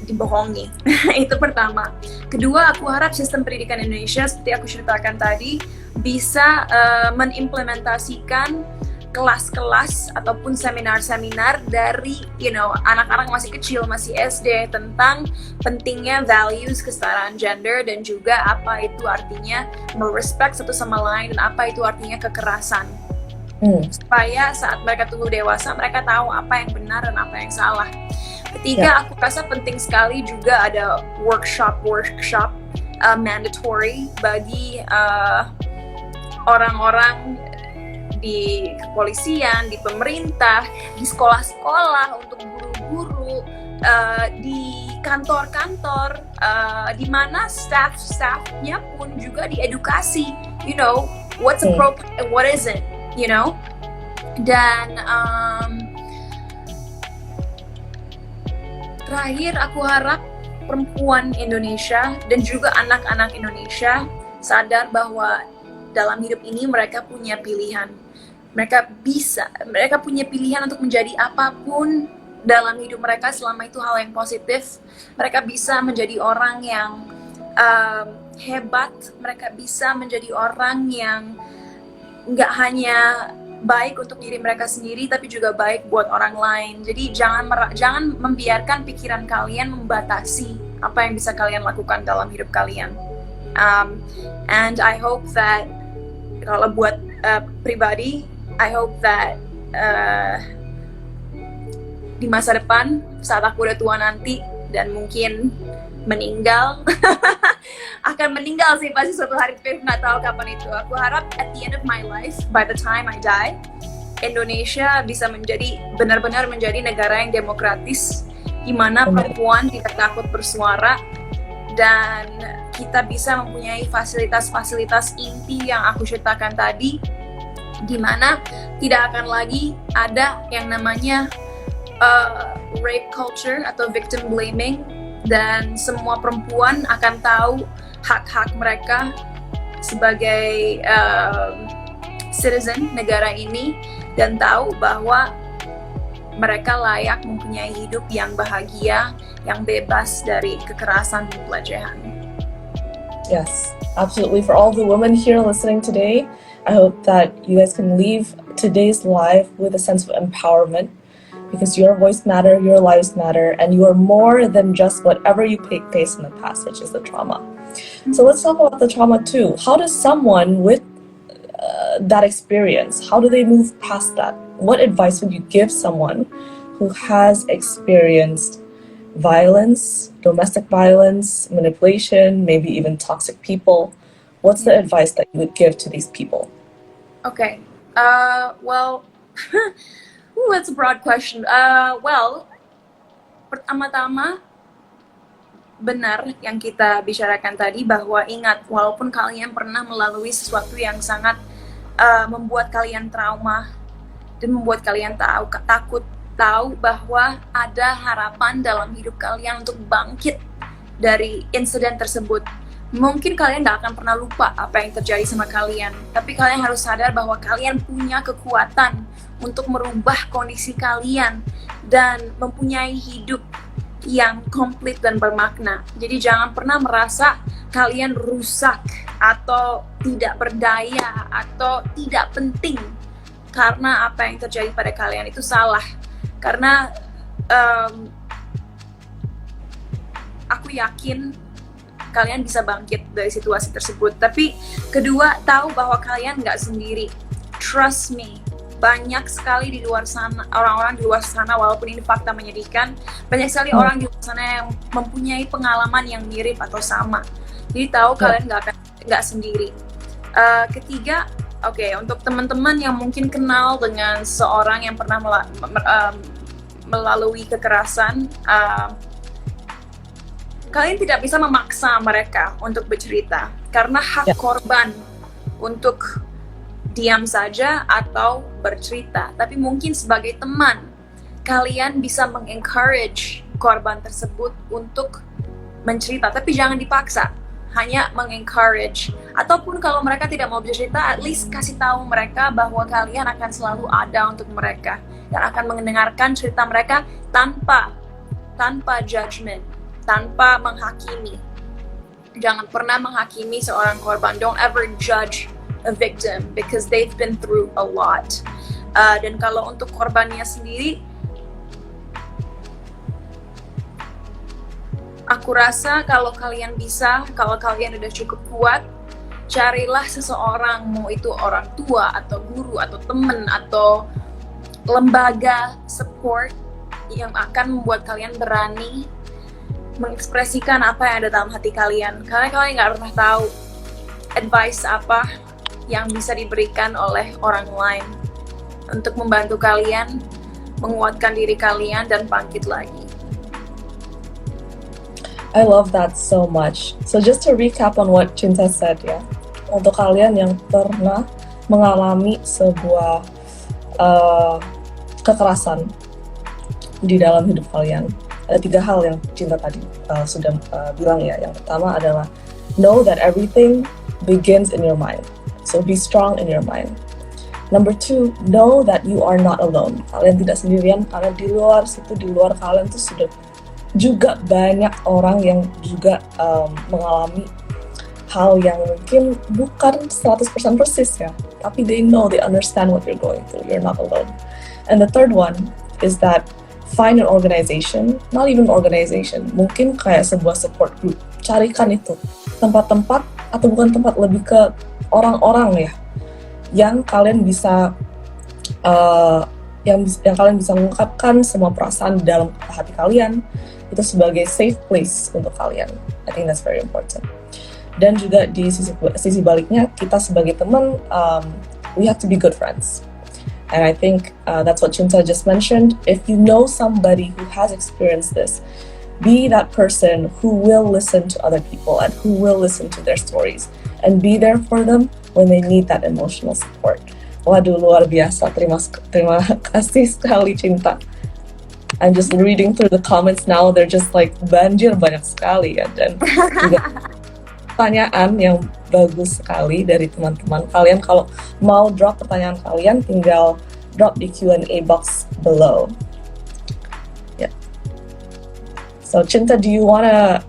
dibohongi. Itu pertama. Kedua, aku harap sistem pendidikan Indonesia seperti aku ceritakan tadi bisa mengimplementasikan kelas-kelas ataupun seminar-seminar dari anak-anak masih kecil, masih SD, tentang pentingnya values kesetaraan gender dan juga apa itu artinya merespect satu sama lain dan apa itu artinya kekerasan. Supaya saat mereka tumbuh dewasa mereka tahu apa yang benar dan apa yang salah. Ketiga, aku rasa penting sekali juga ada workshop mandatory bagi orang-orang di kepolisian, di pemerintah, di sekolah-sekolah, untuk guru-guru, di kantor-kantor, di mana staff-staffnya pun juga diedukasi, what's appropriate and what isn't, Dan terakhir, aku harap perempuan Indonesia dan juga anak-anak Indonesia sadar bahwa dalam hidup ini mereka punya pilihan. Mereka punya pilihan untuk menjadi apapun dalam hidup mereka selama itu hal yang positif. Mereka bisa menjadi orang yang hebat, mereka bisa menjadi orang yang nggak hanya baik untuk diri mereka sendiri, tapi juga baik buat orang lain. Jadi jangan membiarkan pikiran kalian membatasi apa yang bisa kalian lakukan dalam hidup kalian. And I hope that kalau buat pribadi, I hope that di masa depan saat aku udah tua nanti dan mungkin meninggal akan meninggal sih pasti suatu hari, tapi nggak tahu kapan itu. Aku harap at the end of my life, by the time I die, Indonesia bisa benar-benar menjadi negara yang demokratis, di mana perempuan tidak takut bersuara, dan kita bisa mempunyai fasilitas-fasilitas inti yang aku ceritakan tadi, di mana tidak akan lagi ada yang namanya rape culture atau victim blaming, dan semua perempuan akan tahu hak-hak mereka sebagai citizen negara ini, dan tahu bahwa mereka layak mempunyai hidup yang bahagia, yang bebas dari kekerasan dan pelecehan. Yes, absolutely. For all the women here listening today, I hope that you guys can leave today's live with a sense of empowerment, because your voice matters, your lives matter, and you are more than just whatever you face in the past, such as the trauma. So let's talk about the trauma too. How does someone with that experience, how do they move past that? What advice would you give someone who has experienced violence, domestic violence, manipulation, maybe even toxic people? What's the advice that you would give to these people? Okay. Well, that's a broad question. Well, pertama-tama benar yang kita bicarakan tadi, bahwa ingat, walaupun kalian pernah melalui sesuatu yang sangat membuat kalian trauma dan membuat kalian takut bahwa ada harapan dalam hidup kalian untuk bangkit dari insiden tersebut. Mungkin kalian gak akan pernah lupa apa yang terjadi sama kalian, tapi kalian harus sadar bahwa kalian punya kekuatan untuk merubah kondisi kalian dan mempunyai hidup yang komplit dan bermakna. Jadi jangan pernah merasa kalian rusak atau tidak berdaya atau tidak penting karena apa yang terjadi pada kalian. Itu salah, karena aku yakin kalian bisa bangkit dari situasi tersebut. Tapi kedua, tahu bahwa kalian nggak sendiri. Trust me, banyak sekali di luar sana, orang-orang di luar sana, walaupun ini fakta menyedihkan, banyak sekali orang di luar sana yang mempunyai pengalaman yang mirip atau sama. Jadi tahu kalian nggak sendiri. Ketiga, untuk teman-teman yang mungkin kenal dengan seorang yang pernah melalui kekerasan, kalian tidak bisa memaksa mereka untuk bercerita, karena hak korban untuk diam saja atau bercerita. Tapi mungkin sebagai teman, kalian bisa mengencourage korban tersebut untuk mencerita, tapi jangan dipaksa. hanya mengencourage, ataupun kalau mereka tidak mau bercerita, at least kasih tahu mereka bahwa kalian akan selalu ada untuk mereka dan akan mendengarkan cerita mereka tanpa judgment, tanpa menghakimi. Jangan pernah menghakimi seorang korban. Don't ever judge a victim because they've been through a lot. Dan kalau untuk korbannya sendiri, aku rasa kalau kalian bisa, kalau kalian udah cukup kuat, carilah seseorang, mau itu orang tua atau guru atau temen atau lembaga support yang akan membuat kalian berani mengekspresikan apa yang ada dalam hati kalian. Karena kalian nggak pernah tahu advice apa yang bisa diberikan oleh orang lain untuk membantu kalian, menguatkan diri kalian, dan bangkit lagi. I love that so much. So just to recap on what Cinta said ya, untuk kalian yang pernah mengalami sebuah kekerasan di dalam hidup kalian, ada 3 hal yang Cinta tadi sudah bilang ya. Yang pertama adalah know that everything begins in your mind. So be strong in your mind. Number 2, know that you are not alone. Kalian tidak sendirian, karena di luar situ, di luar kalian tuh sudah juga banyak orang yang juga mengalami hal yang mungkin bukan 100% persis ya, tapi they know, they understand what you're going through. You're not alone. And the third one is that find an organization, not even organization, mungkin kayak sebuah support group. Carikan itu tempat-tempat, atau bukan tempat, lebih ke orang-orang ya, yang kalian bisa yang kalian bisa mengungkapkan semua perasaan di dalam hati kalian. Itu sebagai safe place untuk kalian. I think that's very important. Dan juga di sisi baliknya, kita sebagai teman, we have to be good friends. And I think that's what Cinta just mentioned. If you know somebody who has experienced this, be that person who will listen to other people and who will listen to their stories and be there for them when they need that emotional support. Waduh, luar biasa. Terima kasih sekali, Cinta. I'm just reading through the comments now. They're just like banjir banyak sekali ya. Dan juga pertanyaan yang bagus sekali dari teman-teman. Kalian kalau mau drop pertanyaan kalian, tinggal drop di Q&A box below. Yeah. So Cinta, do you wanna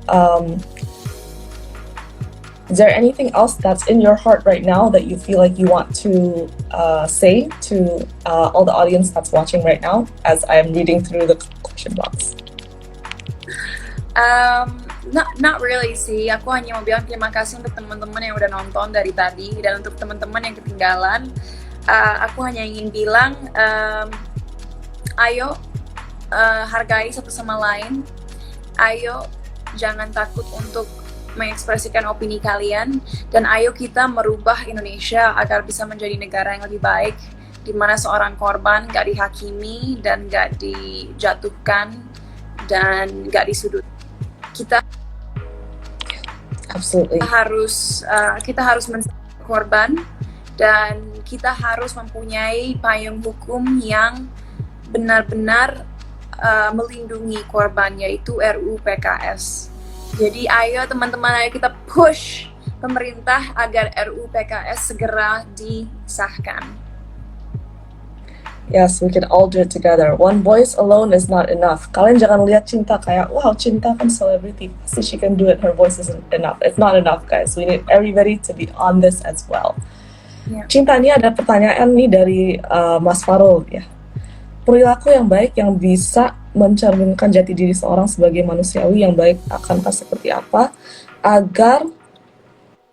is there anything else that's in your heart right now that you feel like you want to say to all the audience that's watching right now as I am reading through the question box? Not really sih. Aku hanya mau bilang terima kasih untuk teman-teman yang udah nonton dari tadi, dan untuk teman-teman yang ketinggalan, aku hanya ingin bilang, ayo hargai satu sama lain. Ayo jangan takut untuk mengekspresikan opini kalian, dan ayo kita merubah Indonesia agar bisa menjadi negara yang lebih baik, di mana seorang korban gak dihakimi dan gak dijatuhkan dan gak disudut. Kita Absolutely. kita harus menjadi korban, dan kita harus mempunyai payung hukum yang benar-benar melindungi korban, yaitu RUU PKS. Jadi ayo teman-teman, ayo kita push pemerintah agar RUU PKS segera disahkan. Yes, we can all do it together. One voice alone is not enough. Kalian jangan lihat Cinta kayak, wow, Cinta kan celebrity, pasti she can do it, her voice isn't enough. It's not enough, guys. We need everybody to be on this as well. Yeah. Cinta, ini ada pertanyaan nih dari Mas Farul ya. Perilaku yang baik yang bisa mencerminkan jati diri seorang sebagai manusiawi yang baik akankah seperti apa agar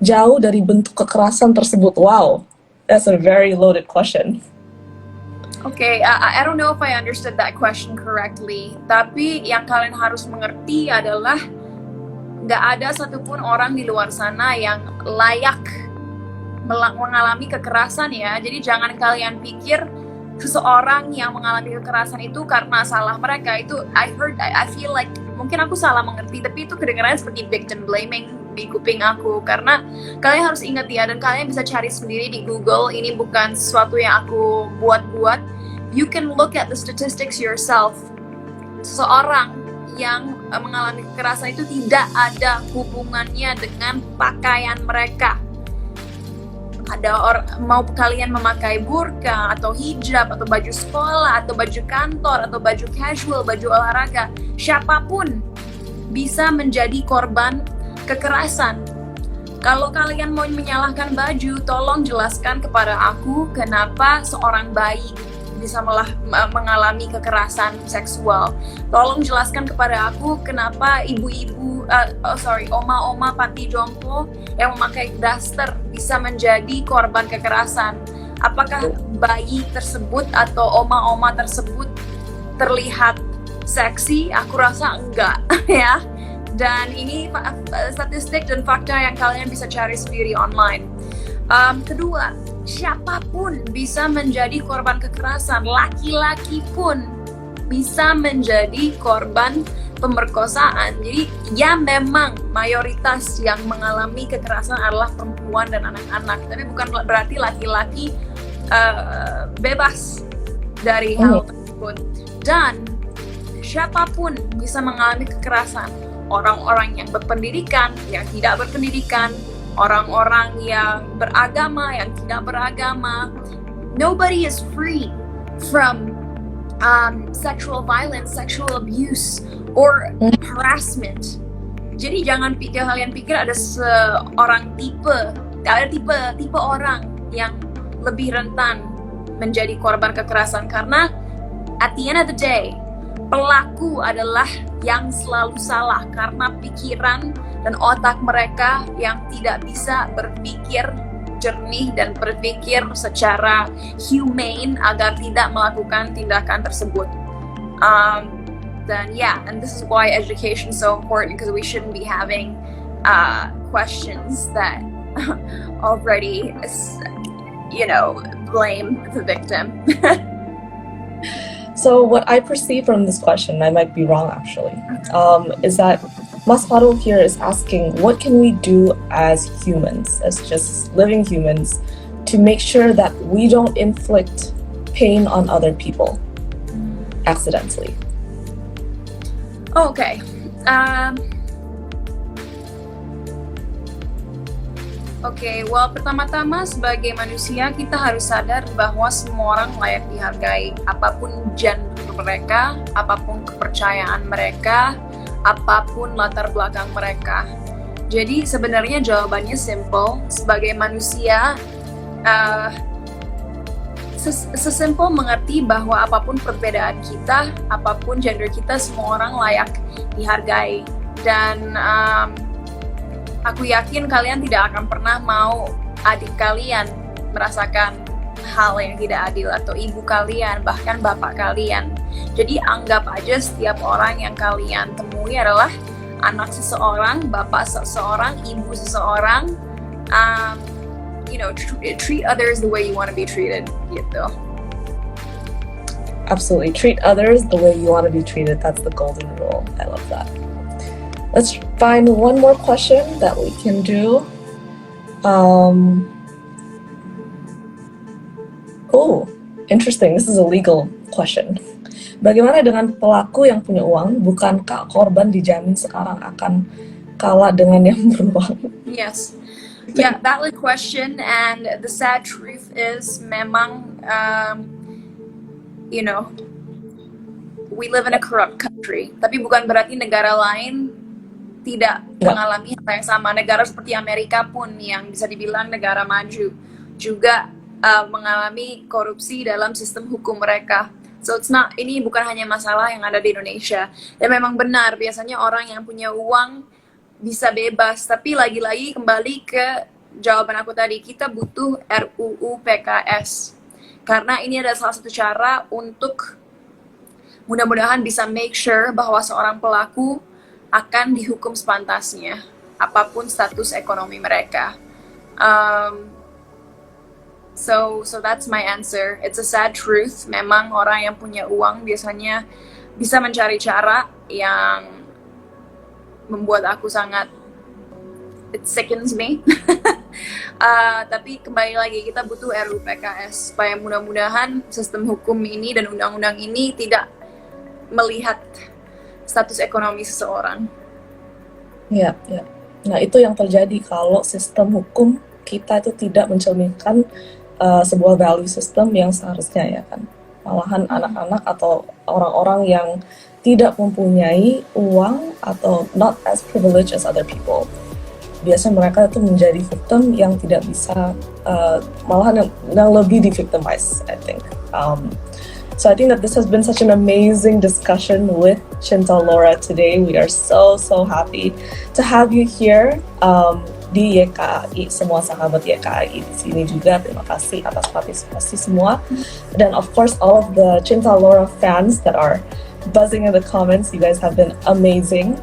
jauh dari bentuk kekerasan tersebut? Wow, that's a very loaded question. Okay, I don't know if I understood that question correctly. Tapi yang kalian harus mengerti adalah nggak ada satupun orang di luar sana yang layak mengalami kekerasan ya. Jadi jangan kalian pikir seseorang yang mengalami kekerasan itu karena salah mereka. Itu I feel like mungkin aku salah mengerti, tapi itu kedengarannya seperti victim blaming di kuping aku. Karena kalian harus ingat ya, dan kalian bisa cari sendiri di Google, ini bukan sesuatu yang aku buat-buat. You can look at the statistics yourself. Seseorang yang mengalami kekerasan itu tidak ada hubungannya dengan pakaian mereka. Mau kalian memakai burka atau hijab atau baju sekolah atau baju kantor atau baju casual, baju olahraga, siapapun bisa menjadi korban kekerasan. Kalau kalian mau menyalahkan baju, tolong jelaskan kepada aku kenapa seorang bayi bisa mengalami kekerasan seksual. Tolong jelaskan kepada aku kenapa oma-oma panti jompo yang memakai daster bisa menjadi korban kekerasan. Apakah bayi tersebut atau oma-oma tersebut terlihat seksi? Aku rasa enggak ya. Dan ini statistik dan fakta yang kalian bisa cari sendiri online. Kedua, siapapun bisa menjadi korban kekerasan. Laki-laki pun bisa menjadi korban pemerkosaan. Jadi ya memang mayoritas yang mengalami kekerasan adalah perempuan dan anak-anak. Tapi bukan berarti laki-laki bebas dari hal tersebut. Dan siapapun bisa mengalami kekerasan. Orang-orang yang berpendidikan, yang tidak berpendidikan, orang-orang yang beragama, yang tidak beragama. Nobody is free from sexual violence, sexual abuse, or harassment. Jadi jangan kalian pikir ada seorang tipe orang yang lebih rentan menjadi korban kekerasan, karena at the end of the day, pelaku adalah yang selalu salah karena pikiran dan otak mereka yang tidak bisa berpikir jernih dan berpikir secara humane agar tidak melakukan tindakan tersebut. And this is why education is so important, because we shouldn't be having questions that already, blame the victim. So what I perceive from this question, I might be wrong actually, is that Mas Farul here is asking, what can we do as humans, as just living humans, to make sure that we don't inflict pain on other people accidentally? Okay. Well, pertama-tama sebagai manusia kita harus sadar bahwa semua orang layak dihargai, apapun gender mereka, apapun kepercayaan mereka, apapun latar belakang mereka. Jadi sebenarnya jawabannya simple. Sebagai manusia, sesimpel mengerti bahwa apapun perbedaan kita, apapun gender kita, semua orang layak dihargai. Dan aku yakin kalian tidak akan pernah mau adik kalian merasakan hal yang tidak adil, atau ibu kalian, bahkan bapak kalian. Jadi anggap aja setiap orang yang kalian temui adalah anak seseorang, bapak seseorang, ibu seseorang. Treat others the way you want to be treated, gitu. Absolutely, treat others the way you want to be treated. That's the golden rule. I love that. Let's find one more question that we can do. Interesting. This is a legal question. Bagaimana dengan pelaku yang punya uang? Bukankah korban dijamin sekarang akan kalah dengan yang beruang? Yes. Yeah, valid question. And the sad truth is, memang, we live in a corrupt country. Tapi bukan berarti negara lain tidak mengalami hal yang sama. Negara seperti Amerika pun, yang bisa dibilang negara maju, juga mengalami korupsi dalam sistem hukum mereka. So ini bukan hanya masalah yang ada di Indonesia. Dan memang benar, biasanya orang yang punya uang bisa bebas. Tapi lagi-lagi kembali ke jawaban aku tadi, kita butuh RUU PKS. Karena ini adalah salah satu cara untuk mudah-mudahan bisa make sure bahwa seorang pelaku akan dihukum sepantasnya, apapun status ekonomi mereka. So that's my answer. It's a sad truth. Memang orang yang punya uang biasanya bisa mencari cara yang membuat aku it sickens me. Tapi kembali lagi, kita butuh RUU PKS supaya mudah-mudahan sistem hukum ini dan undang-undang ini tidak melihat status ekonomi seseorang. Ya, ya. Nah, itu yang terjadi kalau sistem hukum kita itu tidak mencerminkan sebuah value system yang seharusnya, ya kan. Malahan anak-anak atau orang-orang yang tidak mempunyai uang atau not as privileged as other people, biasanya mereka itu menjadi victim yang tidak bisa, malahan yang lebih di victimize, I think. So I think that this has been such an amazing discussion with Cinta Laura today. We are so happy to have you here di YKAI, semua sahabat YKAI di sini juga. Terima kasih atas partisipasi semua. Dan of course all of the Cinta Laura fans that are buzzing in the comments, you guys have been amazing.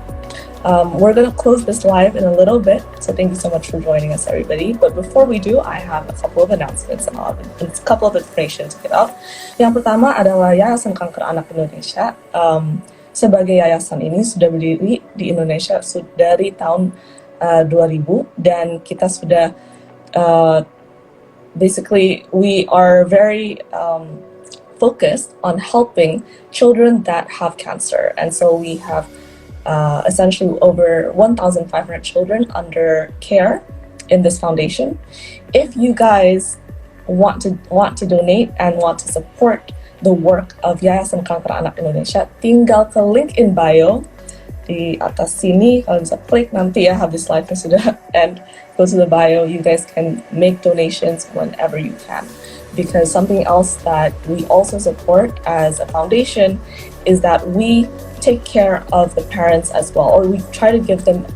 We're going to close this live in a little bit, so thank you so much for joining us, everybody. But before we do, I have a couple of announcements and a couple of information to get out. Yang pertama adalah Yayasan Kanker Anak Indonesia. Sebagai yayasan ini sudah berdiri di Indonesia dari tahun 2000, dan kita sudah basically we are very focused on helping children that have cancer, and so we have essentially over 1,500 children under care in this foundation. If you guys want to donate and want to support the work of Yayasan Kanker Anak Indonesia, tinggal ke link in bio di atas sini. Kalau bisa klik nanti ya habis live sudah and go to the bio. You guys can make donations whenever you can, because something else that we also support as a foundation is that we take care of the parents as well, or we try to give them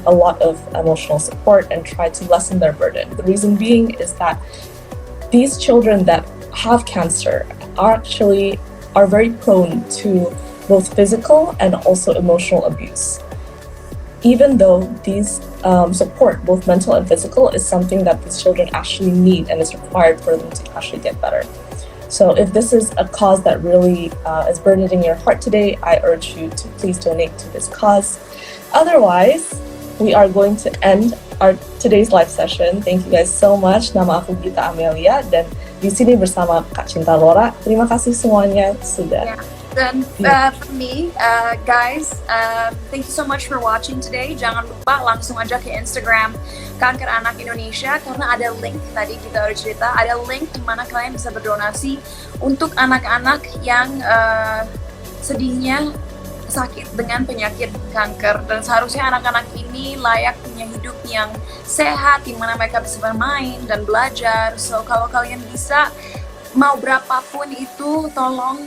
a lot of emotional support and try to lessen their burden. The reason being is that these children that have cancer are very prone to both physical and also emotional abuse. Even though these support, both mental and physical, is something that these children actually need and is required for them to actually get better. So if this is a cause that really is burdening your heart today, I urge you to please donate to this cause. Otherwise, we are going to end our today's live session. Thank you guys so much. Nama aku Gita Amelia, dan di sini bersama Kak Cinta Laura. Terima kasih semuanya sudah. Yeah. Dan for me, guys, thank you so much for watching today. Jangan lupa langsung aja ke Instagram Kanker Anak Indonesia, karena ada link, tadi kita udah cerita, ada link di mana kalian bisa berdonasi untuk anak-anak yang sedihnya sakit dengan penyakit kanker. Dan seharusnya anak-anak ini layak punya hidup yang sehat, di mana mereka bisa bermain dan belajar. So kalau kalian bisa, mau berapapun itu, tolong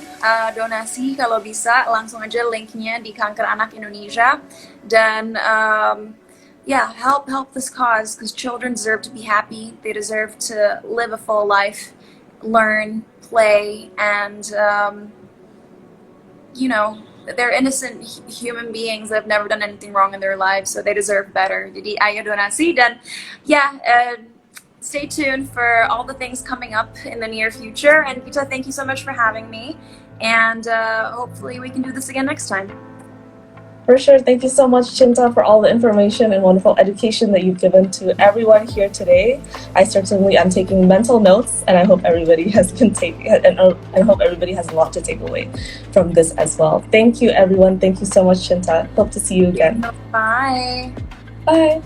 donasi. Kalau bisa langsung aja linknya di Kanker Anak Indonesia. Dan yeah, help this cause, because children deserve to be happy. They deserve to live a full life, learn, play, and you know, they're innocent human beings that have never done anything wrong in their lives, so they deserve better. Jadi ayo donasi. Dan yeah, stay tuned for all the things coming up in the near future. And Gita, thank you so much for having me. And hopefully we can do this again next time. For sure. Thank you so much, Cinta, for all the information and wonderful education that you've given to everyone here today. I certainly am taking mental notes, and I hope everybody has been taking, and I hope everybody has a lot to take away from this as well. Thank you, everyone. Thank you so much, Cinta. Hope to see you again. Bye. Bye.